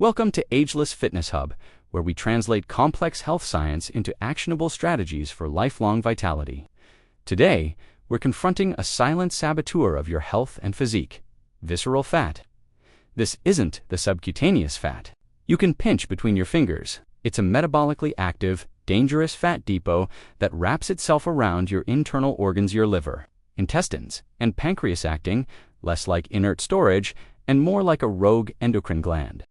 Welcome to Ageless Fitness Hub, where we translate complex health science into actionable strategies for lifelong vitality. Today, we're confronting a silent saboteur of your health and physique: visceral fat. This isn't the subcutaneous fat you can pinch between your fingers. It's a metabolically active, dangerous fat depot that wraps itself around your internal organs, your liver, intestines, and pancreas, acting less like inert storage and more like a rogue endocrine gland.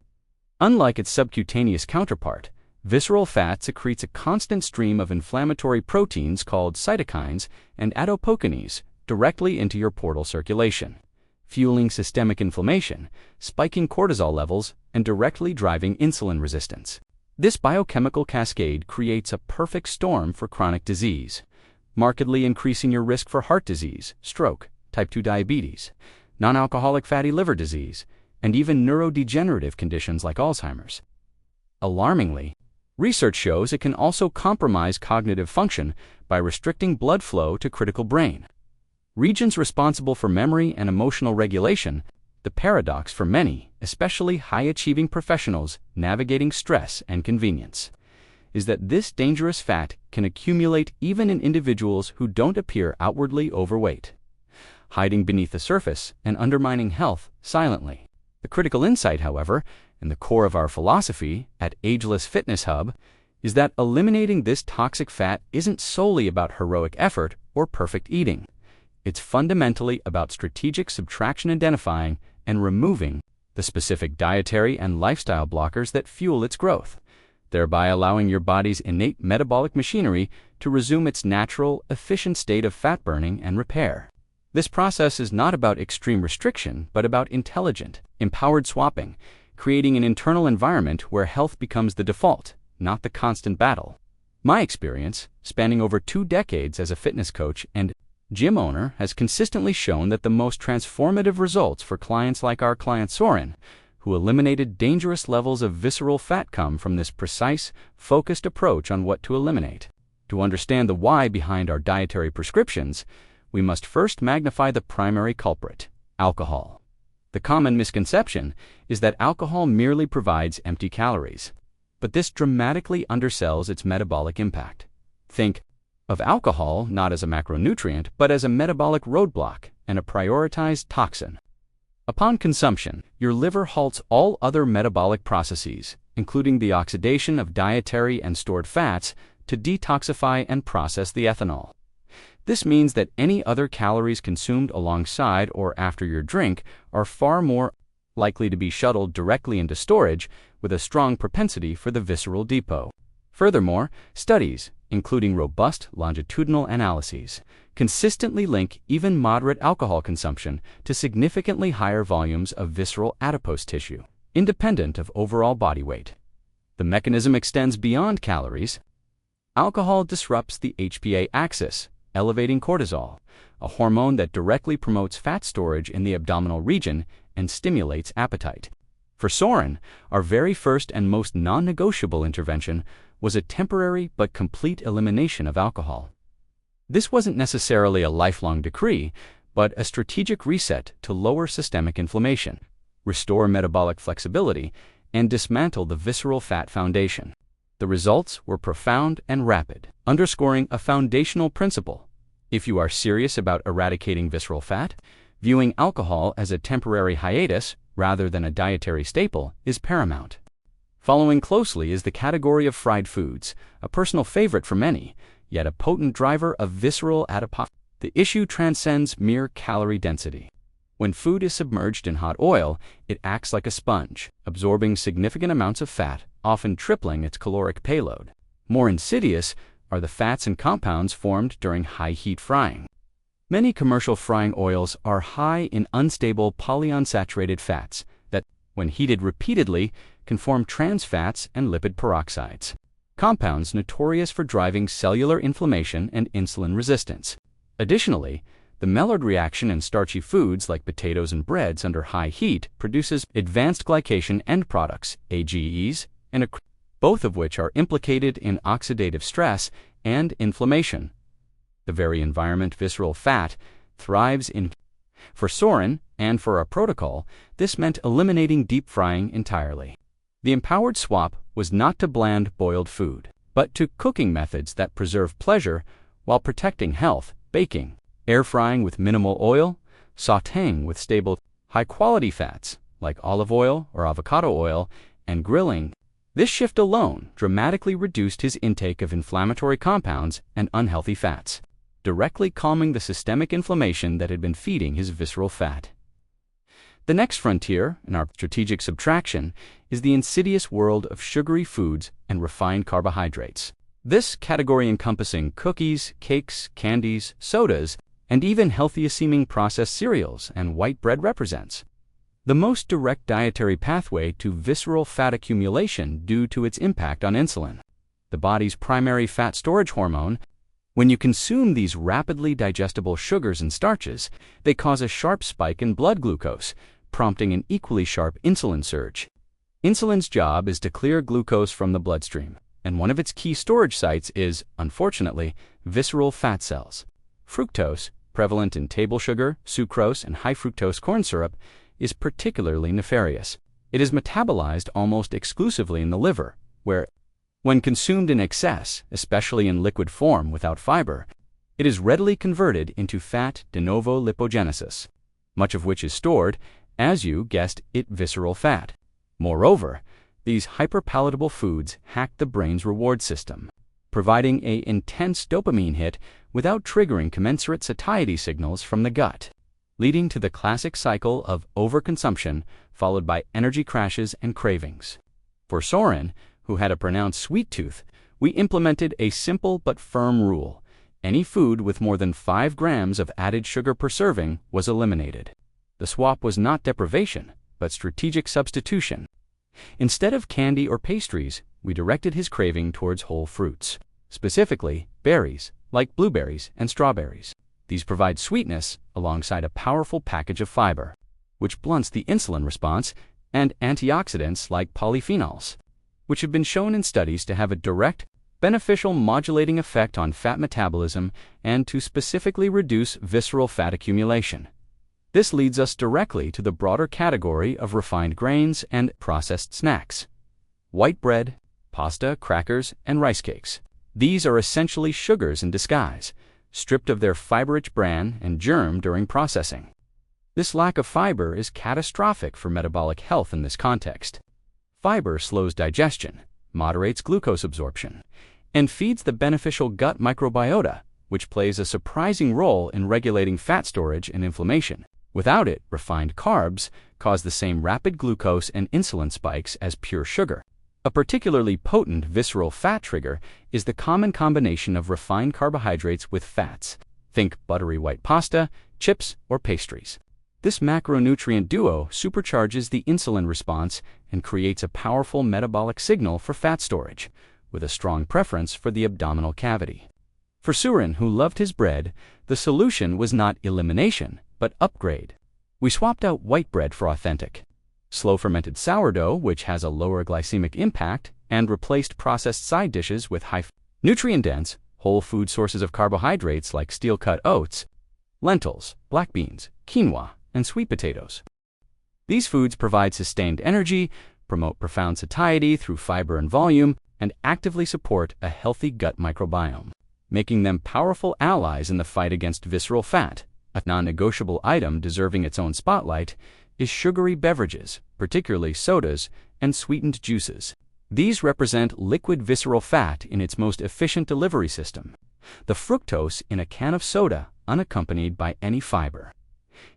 Unlike its subcutaneous counterpart, visceral fat secretes a constant stream of inflammatory proteins called cytokines and adipokines directly into your portal circulation, fueling systemic inflammation, spiking cortisol levels, and directly driving insulin resistance. This biochemical cascade creates a perfect storm for chronic disease, markedly increasing your risk for heart disease, stroke, type 2 diabetes, non-alcoholic fatty liver disease, and even neurodegenerative conditions like Alzheimer's. Alarmingly, research shows it can also compromise cognitive function by restricting blood flow to critical brain regions responsible for memory and emotional regulation. The paradox for many, especially high-achieving professionals navigating stress and convenience, is that this dangerous fat can accumulate even in individuals who don't appear outwardly overweight, hiding beneath the surface and undermining health silently. The critical insight, however, and the core of our philosophy at Ageless Fitness Hub, is that eliminating this toxic fat isn't solely about heroic effort or perfect eating. It's fundamentally about strategic subtraction, identifying and removing the specific dietary and lifestyle blockers that fuel its growth, thereby allowing your body's innate metabolic machinery to resume its natural, efficient state of fat burning and repair. This process is not about extreme restriction, but about intelligent, empowered swapping, creating an internal environment where health becomes the default, not the constant battle. My experience, spanning over 2 decades as a fitness coach and gym owner, has consistently shown that the most transformative results for clients like our client Saurin, who eliminated dangerous levels of visceral fat, come from this precise, focused approach on what to eliminate. To understand the why behind our dietary prescriptions, we must first magnify the primary culprit: alcohol. The common misconception is that alcohol merely provides empty calories, but this dramatically undersells its metabolic impact. Think of alcohol not as a macronutrient, but as a metabolic roadblock and a prioritized toxin. Upon consumption, your liver halts all other metabolic processes, including the oxidation of dietary and stored fats, to detoxify and process the ethanol. This means that any other calories consumed alongside or after your drink are far more likely to be shuttled directly into storage, with a strong propensity for the visceral depot. Furthermore, studies, including robust longitudinal analyses, consistently link even moderate alcohol consumption to significantly higher volumes of visceral adipose tissue, independent of overall body weight. The mechanism extends beyond calories. Alcohol disrupts the HPA axis, elevating cortisol, a hormone that directly promotes fat storage in the abdominal region and stimulates appetite. For Saurin, our very first and most non-negotiable intervention was a temporary but complete elimination of alcohol. This wasn't necessarily a lifelong decree, but a strategic reset to lower systemic inflammation, restore metabolic flexibility, and dismantle the visceral fat foundation. The results were profound and rapid, underscoring a foundational principle: if you are serious about eradicating visceral fat, viewing alcohol as a temporary hiatus rather than a dietary staple is paramount. Following closely is the category of fried foods, a personal favorite for many, yet a potent driver of visceral adipose. The issue transcends mere calorie density. When food is submerged in hot oil, it acts like a sponge, absorbing significant amounts of fat, often tripling its caloric payload. More insidious are the fats and compounds formed during high-heat frying. Many commercial frying oils are high in unstable polyunsaturated fats that, when heated repeatedly, can form trans fats and lipid peroxides, compounds notorious for driving cellular inflammation and insulin resistance. Additionally, the Maillard reaction in starchy foods like potatoes and breads under high heat produces advanced glycation end products, AGEs, and both of which are implicated in oxidative stress and inflammation, the very environment visceral fat thrives in. For Saurin, and for our protocol, this meant eliminating deep frying entirely. The empowered swap was not to bland boiled food, but to cooking methods that preserve pleasure while protecting health: baking, air frying with minimal oil, sautéing with stable, high-quality fats like olive oil or avocado oil, and grilling. This shift alone dramatically reduced his intake of inflammatory compounds and unhealthy fats, directly calming the systemic inflammation that had been feeding his visceral fat. The next frontier in our strategic subtraction is the insidious world of sugary foods and refined carbohydrates. This category encompassing cookies, cakes, candies, sodas, and even healthiest-seeming processed cereals and white bread represents the most direct dietary pathway to visceral fat accumulation due to its impact on insulin, the body's primary fat storage hormone. When you consume these rapidly digestible sugars and starches, they cause a sharp spike in blood glucose, prompting an equally sharp insulin surge. Insulin's job is to clear glucose from the bloodstream, and one of its key storage sites is, unfortunately, visceral fat cells. Fructose, prevalent in table sugar, sucrose, and high fructose corn syrup, is particularly nefarious. It is metabolized almost exclusively in the liver, where, when consumed in excess, especially in liquid form without fiber, it is readily converted into fat de novo lipogenesis, much of which is stored, as you guessed it, visceral fat. Moreover, these hyperpalatable foods hack the brain's reward system, providing an intense dopamine hit without triggering commensurate satiety signals from the gut, leading to the classic cycle of overconsumption followed by energy crashes and cravings. For Saurin, who had a pronounced sweet tooth, we implemented a simple but firm rule: any food with more than 5 grams of added sugar per serving was eliminated. The swap was not deprivation, but strategic substitution. Instead of candy or pastries, we directed his craving towards whole fruits, specifically berries like blueberries and strawberries. These provide sweetness alongside a powerful package of fiber, which blunts the insulin response, and antioxidants like polyphenols, which have been shown in studies to have a direct, beneficial modulating effect on fat metabolism and to specifically reduce visceral fat accumulation. This leads us directly to the broader category of refined grains and processed snacks. White bread, pasta, crackers, and rice cakes. These are essentially sugars in disguise, stripped of their fiber-rich bran and germ during processing. This lack of fiber is catastrophic for metabolic health in this context. Fiber slows digestion, moderates glucose absorption, and feeds the beneficial gut microbiota, which plays a surprising role in regulating fat storage and inflammation. Without it, refined carbs cause the same rapid glucose and insulin spikes as pure sugar. A particularly potent visceral fat trigger is the common combination of refined carbohydrates with fats. Think buttery white pasta, chips, or pastries. This macronutrient duo supercharges the insulin response and creates a powerful metabolic signal for fat storage, with a strong preference for the abdominal cavity. For Saurin, who loved his bread, the solution was not elimination, but upgrade. We swapped out white bread for authentic, slow-fermented sourdough, which has a lower glycemic impact, and replaced processed side dishes with high nutrient-dense, whole food sources of carbohydrates like steel-cut oats, lentils, black beans, quinoa, and sweet potatoes. These foods provide sustained energy, promote profound satiety through fiber and volume, and actively support a healthy gut microbiome, making them powerful allies in the fight against visceral fat. A non-negotiable item deserving its own spotlight is sugary beverages, particularly sodas and sweetened juices. These represent liquid visceral fat in its most efficient delivery system. The fructose in a can of soda, unaccompanied by any fiber,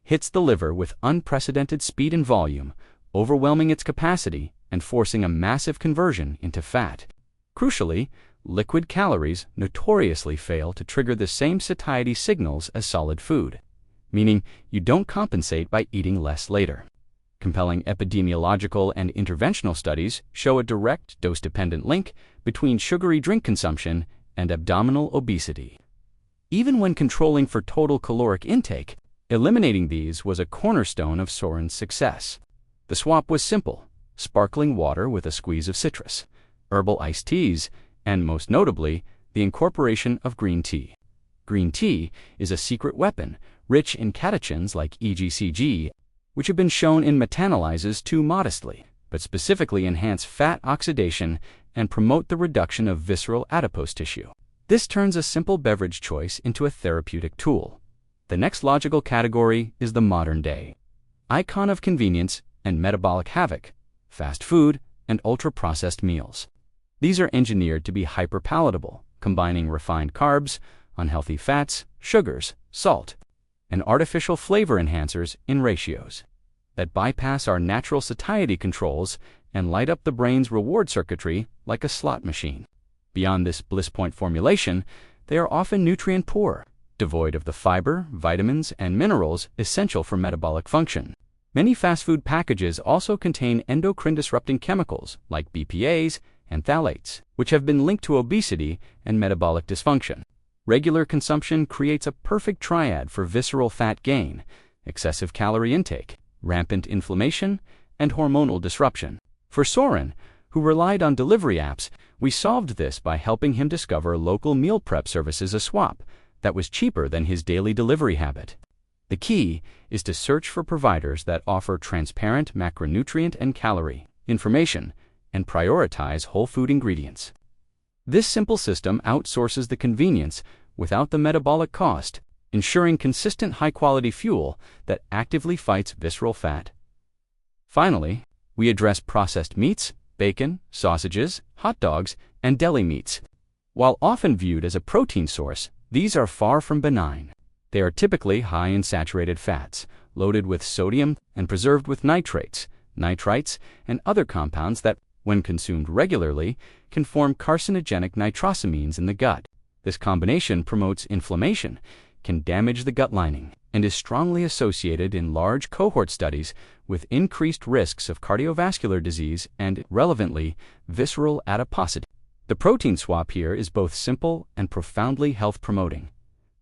hits the liver with unprecedented speed and volume, overwhelming its capacity and forcing a massive conversion into fat. Crucially, liquid calories notoriously fail to trigger the same satiety signals as solid food, meaning you don't compensate by eating less later. Compelling epidemiological and interventional studies show a direct dose-dependent link between sugary drink consumption and abdominal obesity. Even when controlling for total caloric intake, eliminating these was a cornerstone of Saurin's success. The swap was simple: sparkling water with a squeeze of citrus, herbal iced teas, and most notably, the incorporation of green tea. Green tea is a secret weapon, rich in catechins like EGCG, which have been shown in metabolyzes too modestly, but specifically enhance fat oxidation and promote the reduction of visceral adipose tissue. This turns a simple beverage choice into a therapeutic tool. The next logical category is the modern day icon of convenience and metabolic havoc: fast food and ultra-processed meals. These are engineered to be hyper-palatable, combining refined carbs, unhealthy fats, sugars, salt, and artificial flavor enhancers in ratios that bypass our natural satiety controls and light up the brain's reward circuitry like a slot machine. Beyond this bliss point formulation, they are often nutrient poor, devoid of the fiber, vitamins, and minerals essential for metabolic function. Many fast food packages also contain endocrine-disrupting chemicals like BPAs and phthalates, which have been linked to obesity and metabolic dysfunction. Regular consumption creates a perfect triad for visceral fat gain, excessive calorie intake, rampant inflammation, and hormonal disruption. For Saurin, who relied on delivery apps, we solved this by helping him discover local meal prep services, a swap that was cheaper than his daily delivery habit. The key is to search for providers that offer transparent macronutrient and calorie information and prioritize whole food ingredients. This simple system outsources the convenience without the metabolic cost, ensuring consistent high-quality fuel that actively fights visceral fat. Finally, we address processed meats, bacon, sausages, hot dogs, and deli meats. While often viewed as a protein source, these are far from benign. They are typically high in saturated fats, loaded with sodium and preserved with nitrates, nitrites, and other compounds that, when consumed regularly, can form carcinogenic nitrosamines in the gut. This combination promotes inflammation, can damage the gut lining, and is strongly associated in large cohort studies with increased risks of cardiovascular disease and, relevantly, visceral adiposity. The protein swap here is both simple and profoundly health-promoting.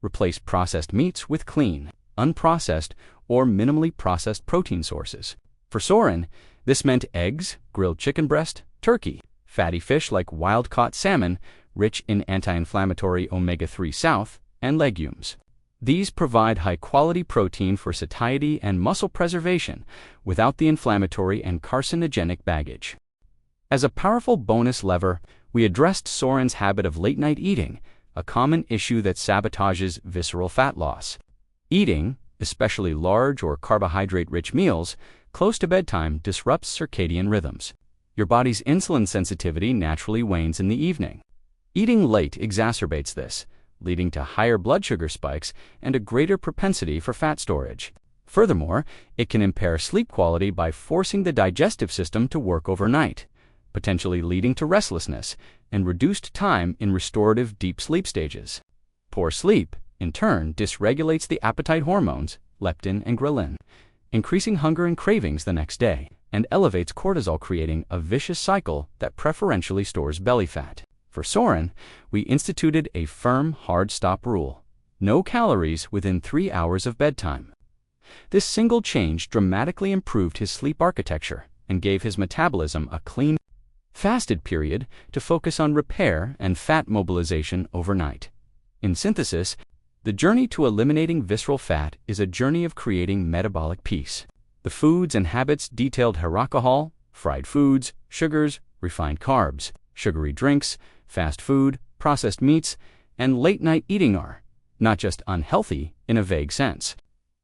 Replace processed meats with clean, unprocessed, or minimally processed protein sources. For Saurin, this meant eggs, grilled chicken breast, turkey, fatty fish like wild-caught salmon, rich in anti-inflammatory omega-3 south, and legumes. These provide high-quality protein for satiety and muscle preservation without the inflammatory and carcinogenic baggage. As a powerful bonus lever, we addressed Saurin's habit of late-night eating, a common issue that sabotages visceral fat loss. Eating, especially large or carbohydrate-rich meals, close to bedtime disrupts circadian rhythms. Your body's insulin sensitivity naturally wanes in the evening. Eating late exacerbates this, leading to higher blood sugar spikes and a greater propensity for fat storage. Furthermore, it can impair sleep quality by forcing the digestive system to work overnight, potentially leading to restlessness and reduced time in restorative deep sleep stages. Poor sleep, in turn, dysregulates the appetite hormones, leptin and ghrelin, increasing hunger and cravings the next day, and elevates cortisol, creating a vicious cycle that preferentially stores belly fat. For Saurin, we instituted a firm, hard stop rule: no calories within 3 hours of bedtime. This single change dramatically improved his sleep architecture and gave his metabolism a clean, fasted period to focus on repair and fat mobilization overnight. In synthesis, the journey to eliminating visceral fat is a journey of creating metabolic peace. The foods and habits detailed here: alcohol, fried foods, sugars, refined carbs, sugary drinks, fast food, processed meats, and late-night eating are not just unhealthy in a vague sense.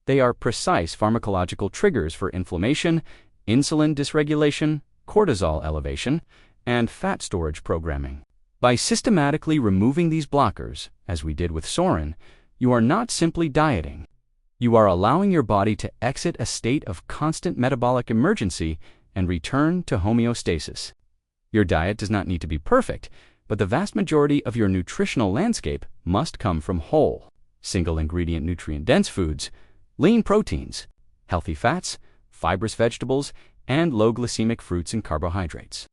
They are precise pharmacological triggers for inflammation, insulin dysregulation, cortisol elevation, and fat storage programming. By systematically removing these blockers, as we did with Saurin, you are not simply dieting. You are allowing your body to exit a state of constant metabolic emergency and return to homeostasis. Your diet does not need to be perfect, but the vast majority of your nutritional landscape must come from whole, single-ingredient nutrient-dense foods, lean proteins, healthy fats, fibrous vegetables, and low-glycemic fruits and carbohydrates.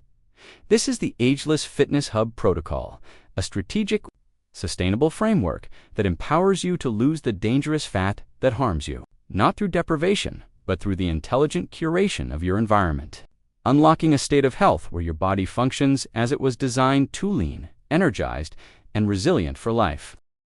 This is the Ageless Fitness Hub Protocol, a strategic, sustainable framework that empowers you to lose the dangerous fat that harms you, not through deprivation, but through the intelligent curation of your environment, unlocking a state of health where your body functions as it was designed: to lean, energized, and resilient for life.